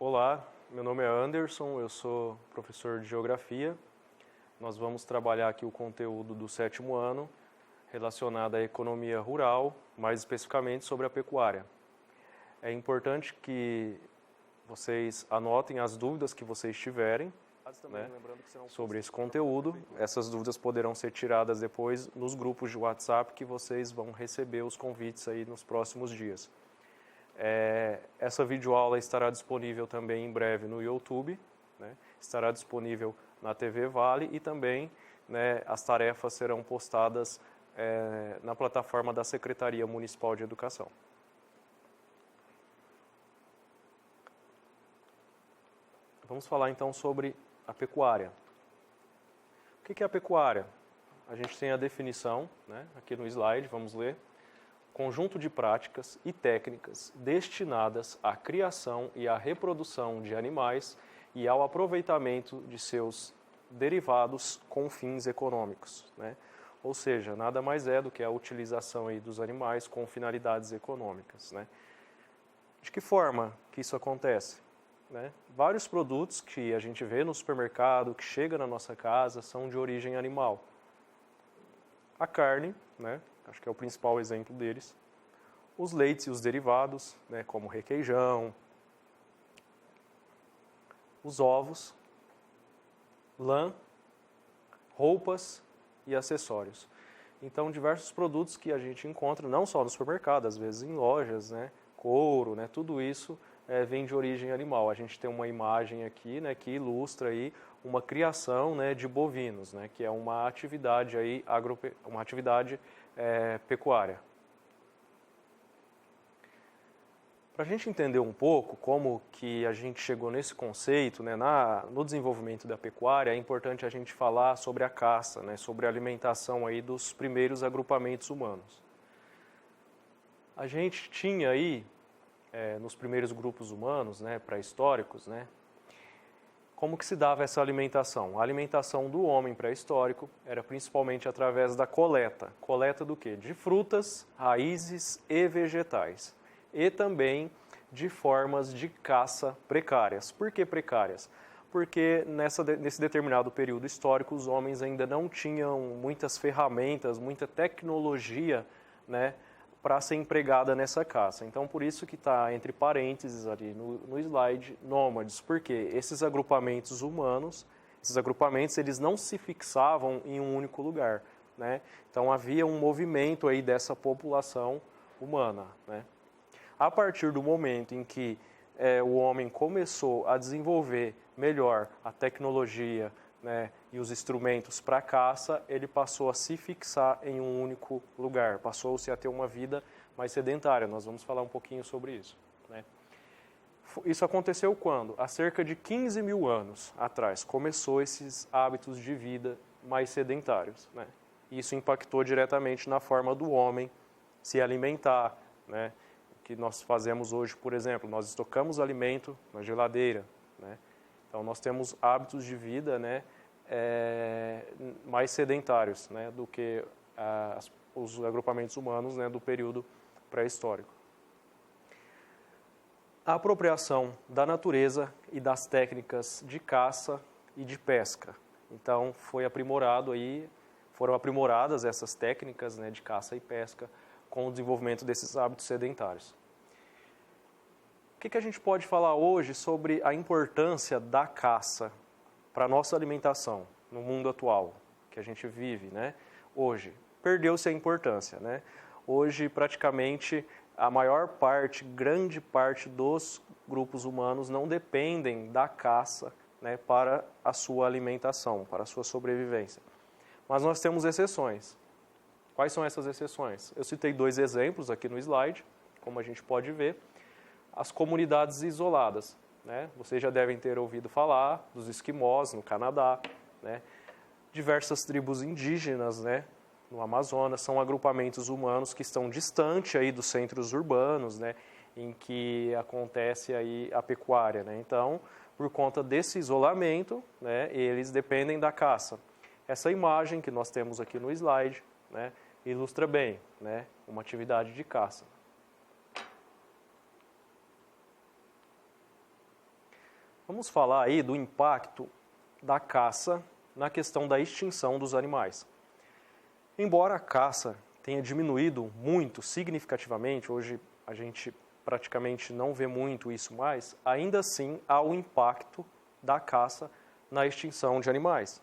Olá, meu nome é Anderson, eu sou professor de Geografia. Nós vamos trabalhar aqui o conteúdo do 7º ano relacionado à economia rural, mais especificamente sobre a pecuária. É importante que vocês anotem as dúvidas que vocês tiverem, né, sobre esse conteúdo. Essas dúvidas poderão ser tiradas depois nos grupos de WhatsApp que vocês vão receber os convites aí nos próximos dias. Essa videoaula estará disponível também em breve no YouTube, né? Estará disponível na TV Vale e também, né, as tarefas serão postadas na plataforma da Secretaria Municipal de Educação. Vamos falar então sobre a pecuária. O que é a pecuária? A gente tem a definição, né, aqui no slide, vamos ler. Conjunto de práticas e técnicas destinadas à criação e à reprodução de animais e ao aproveitamento de seus derivados com fins econômicos, né? Ou seja, nada mais é do que a utilização aí dos animais com finalidades econômicas, né? De que forma que isso acontece? Né? Vários produtos que a gente vê no supermercado, que chega na nossa casa, são de origem animal. A carne, né? Acho que é o principal exemplo deles. Os leites e os derivados, né? Como requeijão, os ovos, lã, roupas e acessórios. Então, diversos produtos que a gente encontra, não só no supermercado, às vezes em lojas, né? Couro, né? Tudo isso vem de origem animal. A gente tem uma imagem aqui, né, que ilustra aí uma criação, né, de bovinos, né, que é uma atividade aí pecuária. Para a gente entender um pouco como que a gente chegou nesse conceito, né, no desenvolvimento da pecuária, é importante a gente falar sobre a caça, né, sobre a alimentação aí dos primeiros agrupamentos humanos. A gente tinha aí nos primeiros grupos humanos, né, pré-históricos, né, como que se dava essa alimentação? A alimentação do homem pré-histórico era principalmente através da coleta. Coleta do quê? De frutas, raízes e vegetais. E também de formas de caça precárias. Por que precárias? Porque nesse determinado período histórico os homens ainda não tinham muitas ferramentas, muita tecnologia, né, para ser empregada nessa caça. Então, por isso que está entre parênteses ali no slide, nômades, porque esses agrupamentos humanos, eles não se fixavam em um único lugar, né? Então, havia um movimento aí dessa população humana, né? A partir do momento em que o homem começou a desenvolver melhor a tecnologia, né, e os instrumentos para caça, ele passou a se fixar em um único lugar, passou-se a ter uma vida mais sedentária. Nós vamos falar um pouquinho sobre isso, né? Isso aconteceu quando? Há cerca de 15 mil anos atrás, começou esses hábitos de vida mais sedentários, né? Isso impactou diretamente na forma do homem se alimentar, né? O que nós fazemos hoje, por exemplo, nós estocamos alimento na geladeira, né? Então, nós temos hábitos de vida, né, mais sedentários, né, do que os agrupamentos humanos, né, do período pré-histórico. A apropriação da natureza e das técnicas de caça e de pesca. Então, foram aprimoradas essas técnicas, né, de caça e pesca com o desenvolvimento desses hábitos sedentários. O que a gente pode falar hoje sobre a importância da caça para a nossa alimentação no mundo atual que a gente vive, né? Hoje, perdeu-se a importância, né? Hoje, praticamente, grande parte dos grupos humanos não dependem da caça, né, para a sua alimentação, para a sua sobrevivência. Mas nós temos exceções. Quais são essas exceções? Eu citei 2 exemplos aqui no slide, como a gente pode ver. As comunidades isoladas, né? Vocês já devem ter ouvido falar dos esquimós no Canadá, né? Diversas tribos indígenas, né, no Amazonas, são agrupamentos humanos que estão distante aí dos centros urbanos, né, em que acontece aí a pecuária, né? Então, por conta desse isolamento, né, eles dependem da caça. Essa imagem que nós temos aqui no slide, né, ilustra bem, né, uma atividade de caça. Vamos falar aí do impacto da caça na questão da extinção dos animais. Embora a caça tenha diminuído muito, significativamente, hoje a gente praticamente não vê muito isso mais, ainda assim há o impacto da caça na extinção de animais.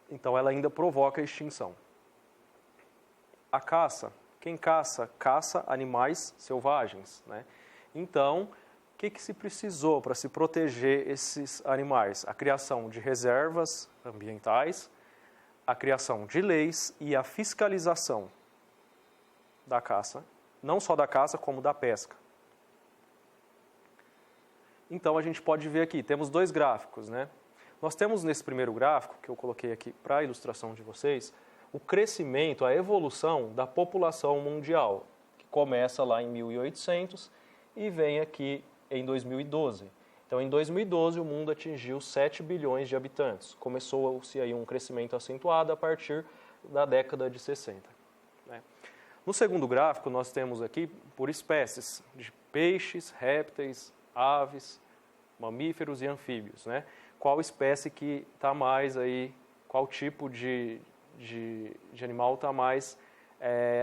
Então ela ainda provoca a extinção. A caça, quem caça? Caça animais selvagens, né? Então, o que se precisou para se proteger esses animais? A criação de reservas ambientais, a criação de leis e a fiscalização da caça, não só da caça, como da pesca. Então, a gente pode ver aqui, temos dois gráficos, né? Nós temos nesse primeiro gráfico, que eu coloquei aqui para a ilustração de vocês, o crescimento, a evolução da população mundial, que começa lá em 1800 e vem aqui em 2012. Então, em 2012, o mundo atingiu 7 bilhões de habitantes. Começou-se aí um crescimento acentuado a partir da década de 60. Né? No segundo gráfico, nós temos aqui por espécies de peixes, répteis, aves, mamíferos e anfíbios. Né? Qual espécie que está mais aí, qual tipo de animal está mais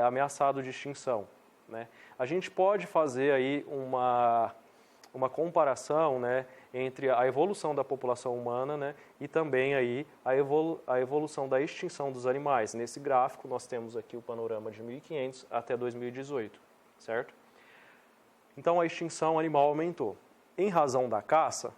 ameaçado de extinção. Né? A gente pode fazer aí uma comparação, né, entre a evolução da população humana, né, e também aí a evolução da extinção dos animais. Nesse gráfico nós temos aqui o panorama de 1500 até 2018, certo? Então a extinção animal aumentou. Em razão da caça?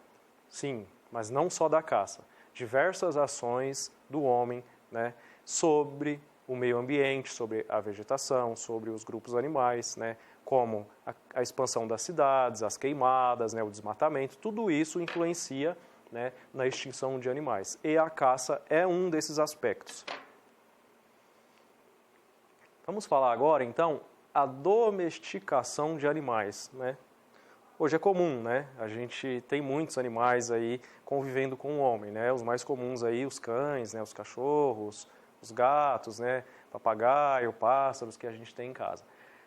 Sim, mas não só da caça. Diversas ações do homem, né, sobre o meio ambiente, sobre a vegetação, sobre os grupos animais, né, como a expansão das cidades, as queimadas, né, o desmatamento, tudo isso influencia, né, na extinção de animais. E a caça é um desses aspectos. Vamos falar agora, então, a domesticação de animais. Né? Hoje é comum, né? A gente tem muitos animais aí convivendo com o homem. Né? Os mais comuns aí, os cães, né, os cachorros, os gatos, né, papagaio, pássaros que a gente tem em casa.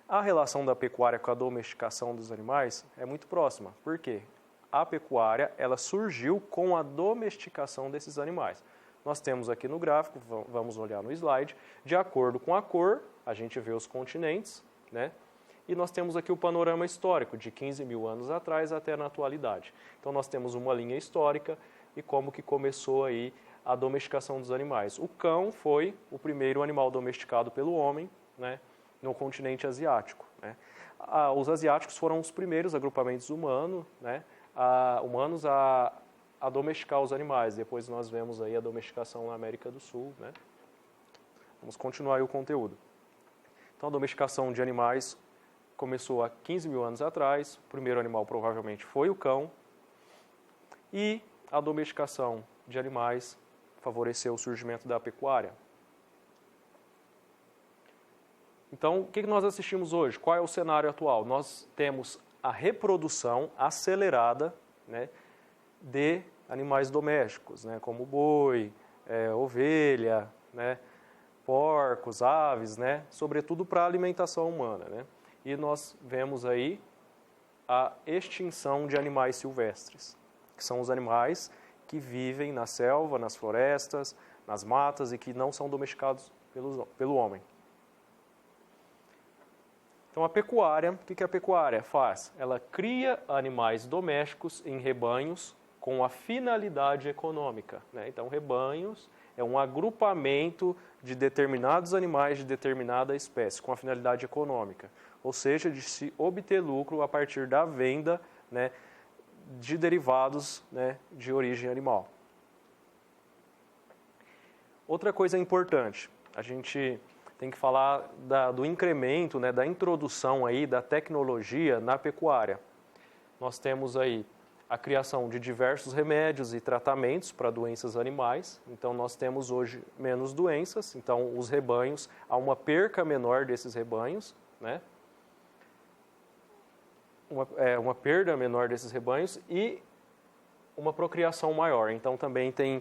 A relação da pecuária com a domesticação dos animais é muito próxima. Por quê? A pecuária ela surgiu com a domesticação desses animais. Nós temos aqui no gráfico, vamos olhar no slide, de acordo com a cor, a gente vê os continentes, né? E nós temos aqui o panorama histórico, de 15 mil anos atrás até na atualidade. Então nós temos uma linha histórica e como que começou aí a domesticação dos animais. O cão foi o primeiro animal domesticado pelo homem, né, no continente asiático. Né? Os asiáticos foram os primeiros agrupamentos humanos a domesticar os animais. Depois nós vemos aí a domesticação na América do Sul. Né? Vamos continuar aí o conteúdo. Então a domesticação de animais começou há 15 mil anos atrás. O primeiro animal provavelmente foi o cão. E a domesticação de animais favoreceu o surgimento da pecuária. Então, o que nós assistimos hoje? Qual é o cenário atual? Nós temos a reprodução acelerada, né, de animais domésticos, né, como boi, ovelha, né, porcos, aves, né, sobretudo para a alimentação humana. Né? E nós vemos aí a extinção de animais silvestres, que são os animais que vivem na selva, nas florestas, nas matas e que não são domesticados pelo homem. Então a pecuária, o que a pecuária faz? Ela cria animais domésticos em rebanhos com a finalidade econômica. Né? Então rebanhos é um agrupamento de determinados animais de determinada espécie, com a finalidade econômica. Ou seja, de se obter lucro a partir da venda, né, de derivados, né, de origem animal. Outra coisa importante, a gente tem que falar do incremento, né, da introdução aí da tecnologia na pecuária. Nós temos aí a criação de diversos remédios e tratamentos para doenças animais. Então nós temos hoje menos doenças, então os rebanhos, há uma perca menor desses rebanhos, né? Uma perda menor desses rebanhos e uma procriação maior. Então também tem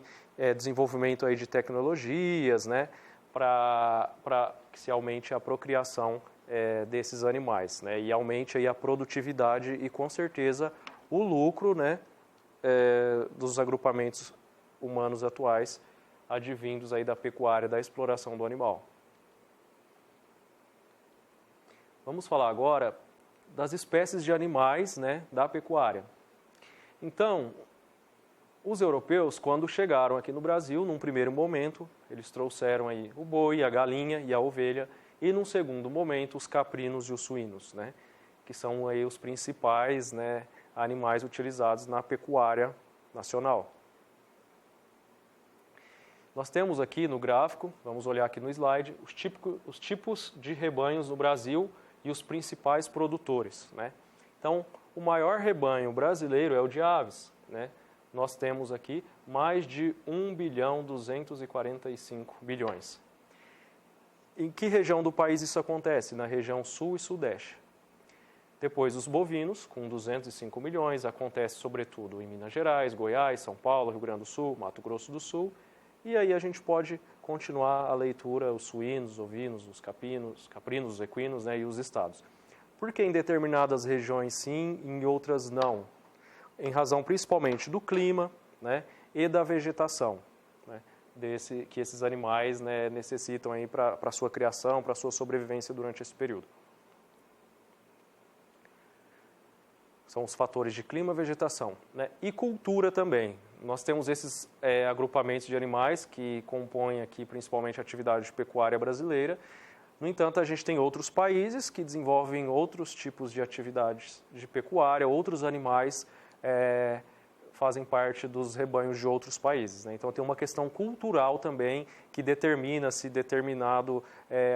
desenvolvimento aí de tecnologias, né, para que se aumente a procriação desses animais, né? E aumente aí a produtividade e, com certeza, o lucro, né, dos agrupamentos humanos atuais advindos aí da pecuária, da exploração do animal. Vamos falar agora das espécies de animais, né, da pecuária. Então, os europeus, quando chegaram aqui no Brasil, num primeiro momento, eles trouxeram aí o boi, a galinha e a ovelha, e num segundo momento os caprinos e os suínos, né, que são aí os principais, né, animais utilizados na pecuária nacional. Nós temos aqui no gráfico, vamos olhar aqui no slide, os tipos de rebanhos no Brasil e os principais produtores, né? Então, o maior rebanho brasileiro é o de aves, né? Nós temos aqui mais de 1,245 bilhões. Em que região do país isso acontece? Na região sul e sudeste. Depois, os bovinos, com 205 milhões, acontece sobretudo em Minas Gerais, Goiás, São Paulo, Rio Grande do Sul, Mato Grosso do Sul. E aí a gente pode continuar a leitura, os suínos, os ovinos, os caprinos, os equinos, né, e os estados. Por que em determinadas regiões sim, em outras não? Em razão principalmente do clima, né, e da vegetação, né, que esses animais, né, necessitam para a sua criação, para a sua sobrevivência durante esse período. São os fatores de clima, vegetação, né, e cultura também. Nós temos esses agrupamentos de animais que compõem aqui principalmente a atividade de pecuária brasileira. No entanto, a gente tem outros países que desenvolvem outros tipos de atividades de pecuária, outros animais fazem parte dos rebanhos de outros países, né? Então, tem uma questão cultural também que determina se determinado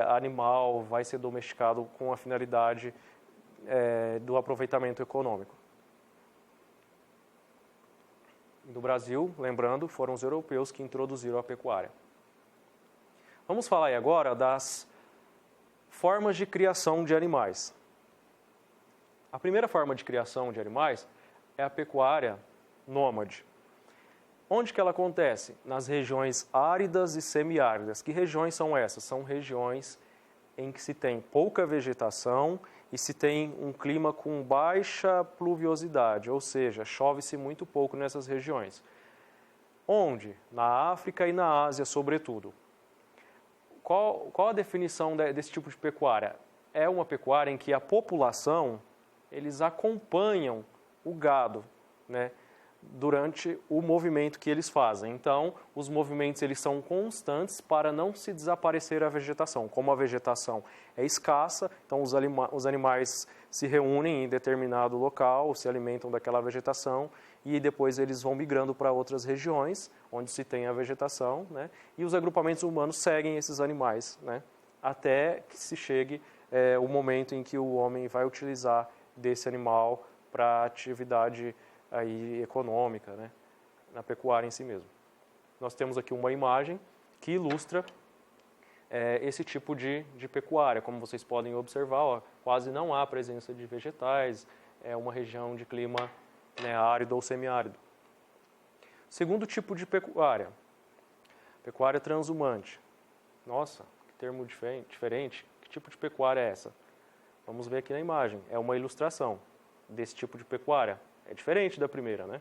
animal vai ser domesticado com a finalidade do aproveitamento econômico. No Brasil, lembrando, foram os europeus que introduziram a pecuária. Vamos falar aí agora das formas de criação de animais. A primeira forma de criação de animais é a pecuária nômade. Onde que ela acontece? Nas regiões áridas e semiáridas. Que regiões são essas? São regiões em que se tem pouca vegetação e se tem um clima com baixa pluviosidade, ou seja, chove-se muito pouco nessas regiões. Onde? Na África e na Ásia, sobretudo. Qual a definição desse tipo de pecuária? É uma pecuária em que a população, eles acompanham o gado, né, durante o movimento que eles fazem. Então, os movimentos eles são constantes para não se desaparecer a vegetação. Como a vegetação é escassa, então os animais se reúnem em determinado local, se alimentam daquela vegetação e depois eles vão migrando para outras regiões onde se tem a vegetação, né? E os agrupamentos humanos seguem esses animais, né? Até que se chegue o momento em que o homem vai utilizar desse animal para atividade aí econômica, né, na pecuária em si mesmo. Nós temos aqui uma imagem que ilustra esse tipo de pecuária. Como vocês podem observar, ó, quase não há presença de vegetais, é uma região de clima, né, árido ou semiárido. Segundo tipo de pecuária transhumante. Nossa, que termo diferente. Que tipo de pecuária é essa? Vamos ver aqui na imagem. É uma ilustração desse tipo de pecuária. É diferente da primeira, né?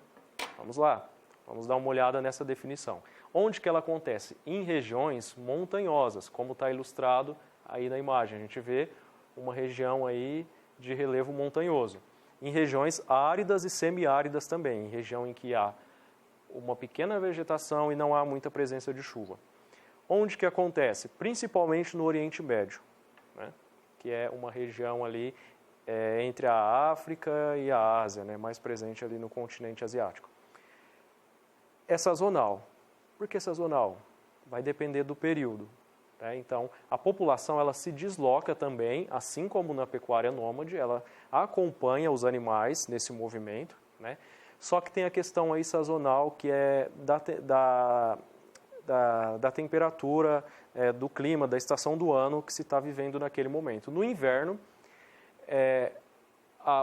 Vamos lá, vamos dar uma olhada nessa definição. Onde que ela acontece? Em regiões montanhosas, como está ilustrado aí na imagem. A gente vê uma região aí de relevo montanhoso. Em regiões áridas e semiáridas também, em região em que há uma pequena vegetação e não há muita presença de chuva. Onde que acontece? Principalmente no Oriente Médio, né? Que é uma região ali entre a África e a Ásia, né, mais presente ali no continente asiático. É sazonal. Por que sazonal? Vai depender do período, né? Então, a população ela se desloca também, assim como na pecuária nômade, ela acompanha os animais nesse movimento, né? Só que tem a questão aí sazonal, que é da temperatura, do clima, da estação do ano que se está vivendo naquele momento. No inverno,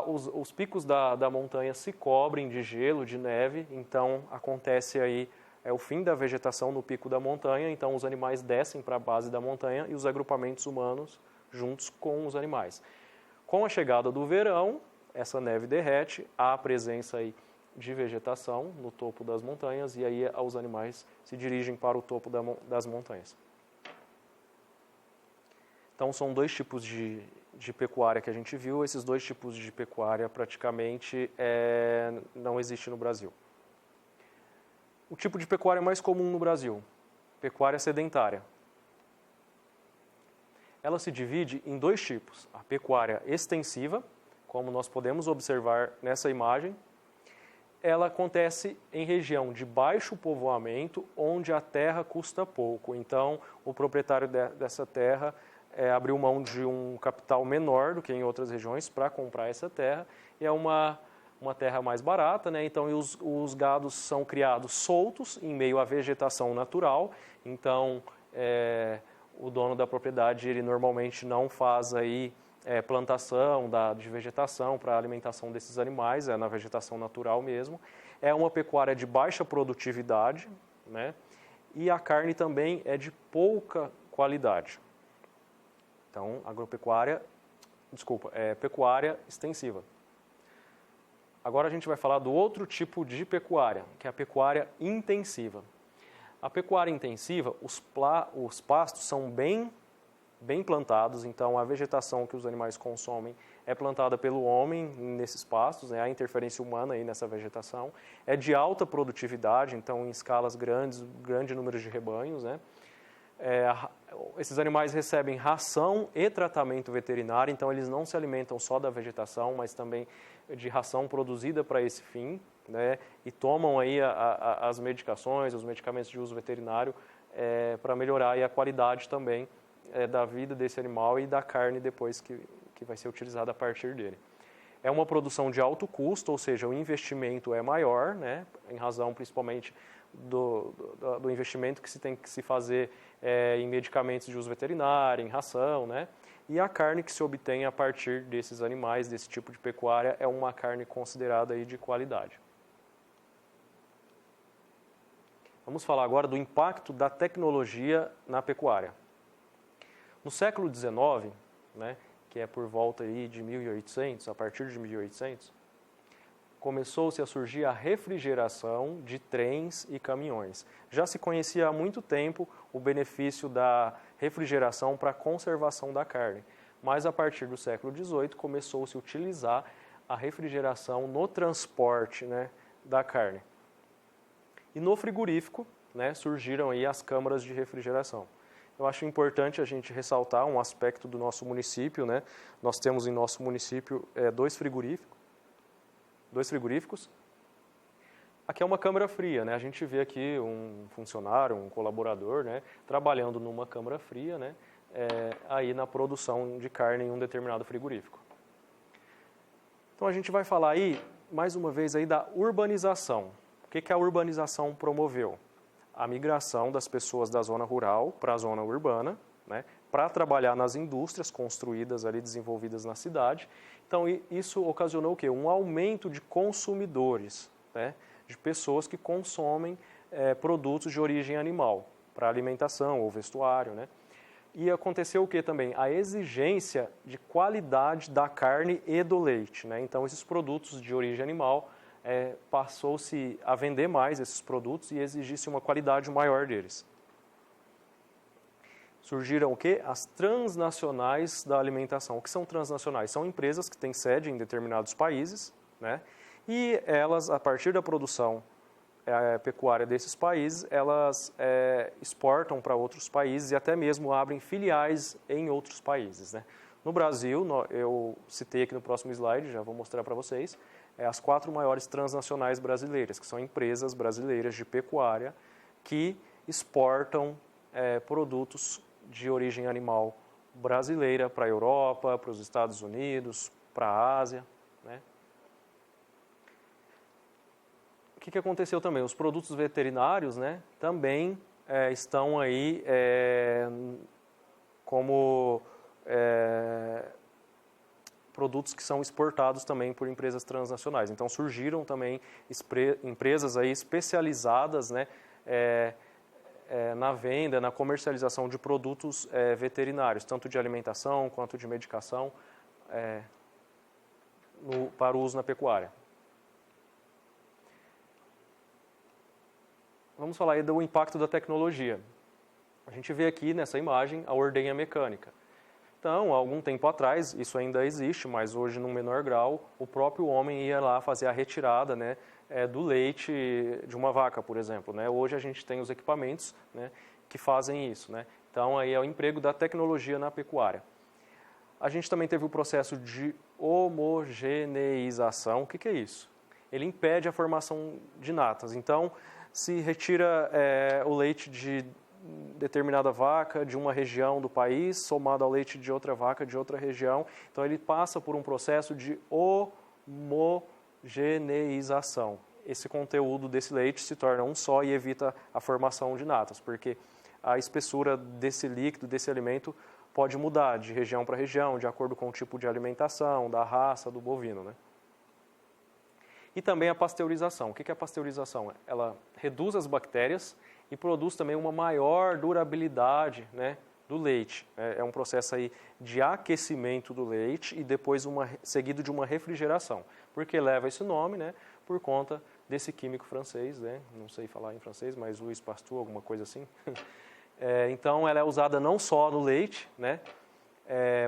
os picos da montanha se cobrem de gelo, de neve, então acontece aí o fim da vegetação no pico da montanha, então os animais descem para a base da montanha e os agrupamentos humanos juntos com os animais. Com a chegada do verão, essa neve derrete, há a presença aí de vegetação no topo das montanhas e aí os animais se dirigem para o topo das montanhas. Então, são dois tipos de pecuária que a gente viu. Esses dois tipos de pecuária praticamente não existem no Brasil. O tipo de pecuária mais comum no Brasil, pecuária sedentária. Ela se divide em dois tipos. A pecuária extensiva, como nós podemos observar nessa imagem, ela acontece em região de baixo povoamento, onde a terra custa pouco. Então, o proprietário dessa terra abriu mão de um capital menor do que em outras regiões para comprar essa terra. E é uma terra mais barata, né? Então, os gados são criados soltos em meio à vegetação natural. Então, o dono da propriedade, ele normalmente não faz aí plantação de vegetação para a alimentação desses animais, é na vegetação natural mesmo. É uma pecuária de baixa produtividade, né? E a carne também é de pouca qualidade. Então, pecuária extensiva. Agora a gente vai falar do outro tipo de pecuária, que é a pecuária intensiva. A pecuária intensiva, os pastos são bem plantados, então a vegetação que os animais consomem é plantada pelo homem nesses pastos, né? Há interferência humana aí nessa vegetação. É de alta produtividade, então em escalas grandes, grande número de rebanhos, né? Esses animais recebem ração e tratamento veterinário, então eles não se alimentam só da vegetação, mas também de ração produzida para esse fim, né? E tomam aí as medicações, os medicamentos de uso veterinário para melhorar aí a qualidade também da vida desse animal e da carne depois que vai ser utilizada a partir dele. É uma produção de alto custo, ou seja, o investimento é maior, né? Em razão principalmente do investimento que se tem que se fazer em medicamentos de uso veterinário, em ração, né? E a carne que se obtém a partir desses animais, desse tipo de pecuária, é uma carne considerada aí de qualidade. Vamos falar agora do impacto da tecnologia na pecuária. No século XIX, né, que é por volta aí de 1800, a partir de 1800, começou-se a surgir a refrigeração de trens e caminhões. Já se conhecia há muito tempo o benefício da refrigeração para a conservação da carne, mas a partir do século XVIII começou-se a utilizar a refrigeração no transporte, né, da carne. E no frigorífico, né, surgiram aí as câmaras de refrigeração. Eu acho importante a gente ressaltar um aspecto do nosso município, né? Nós temos em nosso município dois frigoríficos. Aqui é uma câmara fria, né? A gente vê aqui um funcionário, um colaborador, né, trabalhando numa câmara fria, né, aí na produção de carne em um determinado frigorífico. Então a gente vai falar aí, mais uma vez, aí da urbanização. O que a urbanização promoveu? A migração das pessoas da zona rural para a zona urbana, né, para trabalhar nas indústrias construídas ali, desenvolvidas na cidade. Então, isso ocasionou o quê? Um aumento de consumidores, né, de pessoas que consomem produtos de origem animal, para alimentação ou vestuário, né. E aconteceu o quê também? A exigência de qualidade da carne e do leite, né. Então, esses produtos de origem animal passou-se a vender mais esses produtos e exigisse uma qualidade maior deles. Surgiram o quê? As transnacionais da alimentação. O que são transnacionais? São empresas que têm sede em determinados países, né? E elas, a partir da produção pecuária desses países, elas exportam para outros países e até mesmo abrem filiais em outros países, né? No Brasil, eu citei aqui no próximo slide, já vou mostrar para vocês, as 4 maiores transnacionais brasileiras, que são empresas brasileiras de pecuária que exportam produtos de origem animal brasileira para a Europa, para os Estados Unidos, para a Ásia, né? O que aconteceu também? Os produtos veterinários, né, também estão aí como produtos que são exportados também por empresas transnacionais. Então surgiram também empresas aí especializadas, né, na venda, na comercialização de produtos veterinários, tanto de alimentação quanto de medicação, para o uso na pecuária. Vamos falar aí do impacto da tecnologia. A gente vê aqui nessa imagem a ordenha mecânica. Então, há algum tempo atrás, isso ainda existe, mas hoje num menor grau, o próprio homem ia lá fazer a retirada, né, do leite de uma vaca, por exemplo, né? Hoje a gente tem os equipamentos, né, que fazem isso, né? Então, aí é o emprego da tecnologia na pecuária. A gente também teve o processo de homogeneização. O que é isso? Ele impede a formação de natas. Então, se retira o leite de determinada vaca de uma região do país, somado ao leite de outra vaca de outra região. Então, ele passa por um processo de homogeneização. Esse conteúdo desse leite se torna um só e evita a formação de natas, porque a espessura desse líquido, desse alimento, pode mudar de região para região, de acordo com o tipo de alimentação, da raça, do bovino, né? E também a pasteurização. O que é a pasteurização? Ela reduz as bactérias e produz também uma maior durabilidade, né, do leite. É um processo aí de aquecimento do leite e depois seguido de uma refrigeração. Por que leva esse nome? Né? Por conta desse químico francês, né? Não sei falar em francês, mas Louis Pasteur, alguma coisa assim. Então, ela é usada não só no leite, né,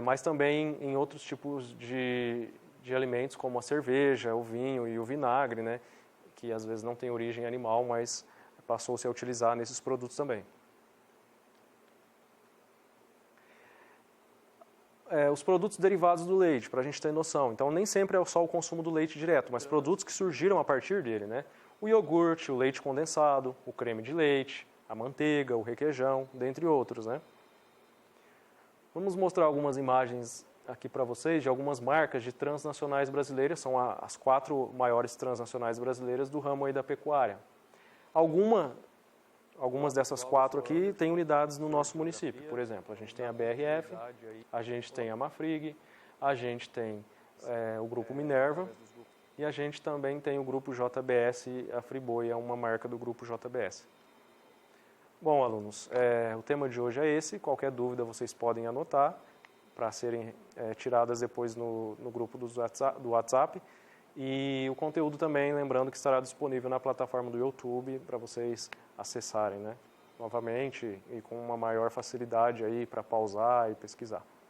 mas também em outros tipos de alimentos, como a cerveja, o vinho e o vinagre, né, que às vezes não tem origem animal, mas passou-se a utilizar nesses produtos também. Os produtos derivados do leite, para a gente ter noção. Então, nem sempre é só o consumo do leite direto, mas produtos que surgiram a partir dele, né? O iogurte, o leite condensado, o creme de leite, a manteiga, o requeijão, dentre outros, né? Vamos mostrar algumas imagens aqui para vocês de algumas marcas de transnacionais brasileiras. São as 4 maiores transnacionais brasileiras do ramo aí da pecuária. Algumas dessas 4 aqui têm unidades no nosso município. Por exemplo, a gente tem a BRF, a gente tem a Mafrig, a gente tem o Grupo Minerva e a gente também tem o Grupo JBS, a Friboi é uma marca do Grupo JBS. Bom, alunos, o tema de hoje é esse. Qualquer dúvida vocês podem anotar para serem tiradas depois no grupo do WhatsApp. E o conteúdo também, lembrando que estará disponível na plataforma do YouTube para vocês acessarem, né? Novamente e com uma maior facilidade aí para pausar e pesquisar.